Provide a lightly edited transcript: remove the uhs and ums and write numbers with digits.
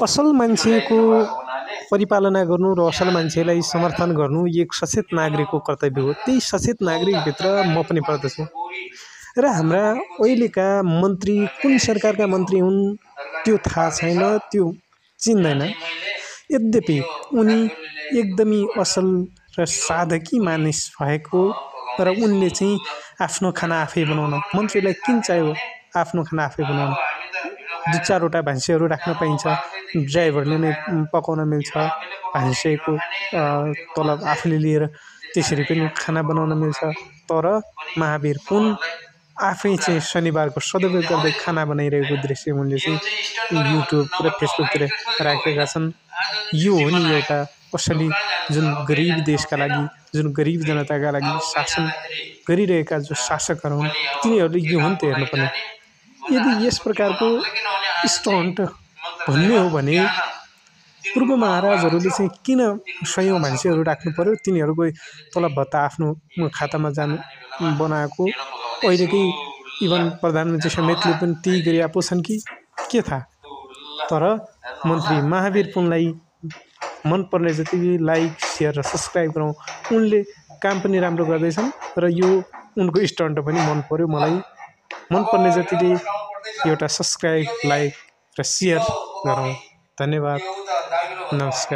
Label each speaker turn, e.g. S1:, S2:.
S1: असल मान्छेको परिपालना गर्नु र असल मान्छेलाई समर्थन गर्नु एक सचेत नागरिकको कर्तव्य हो। त्यही सचेत नागरिकभित्र म पनि पर्दछु। र हाम्रा अहिलेका मन्त्री कुन सरकारका मन्त्री हुन् त्यो थाहा छैन, त्यो चिन्दैन। यद्यपि उनी एकदमै असल र साधकी मानिस भएको र उनले चाहिँ आफ्नो खाना आफै बनाउन, मन्त्रीलाई किन चाहियो आफ्नो खाना आफै बनाउन? 2-4 भान्सेहरू राख्न पाइन्छ, ड्राइभरले नै पकाउन मिल्छ, भान्सेको तलब आफूले लिएर त्यसरी पनि खाना बनाउन मिल्छ। तर महावीर पुन आफै चाहिँ शनिबारको सदुपयोग गर्दै खाना बनाइरहेको दृश्य उनले चाहिँ युट्युब र फेसबुकतिर राखेका छन्। यो हो नि एउटा असली जुन गरिब देशका लागि, जुन गरिब जनताका लागि शासन गरिरहेका जो शासकहरू हुन् तिनीहरूले यो हो नि त हेर्नुपर्ने। यदि यस प्रकारको स्टन्ट भन्ने हो भने पूर्व महाराजहरूले चाहिँ किन 100औं मान्छेहरू राख्नु पर्यो? तिनीहरूको तलब भत्ता आफ्नो खातामा जानु बनाएको अहिलेकै इभन प्रधानमन्त्री समेतले पनि त्यही गरिआएको छन् कि के थाहा। तर मन्त्री महावीर पुनलाई मनपर्ने जति लाइक, सेयर र सब्सक्राइब गरौँ। उनले काम पनि राम्रो गर्दैछन् र यो उनको स्टन्ट पनि मन पर्यो मलाई। मनपर्ने जतिले एउटा सब्सक्राइब, लाइक र सेयर गरौँ। धन्यवाद, नमस्कार।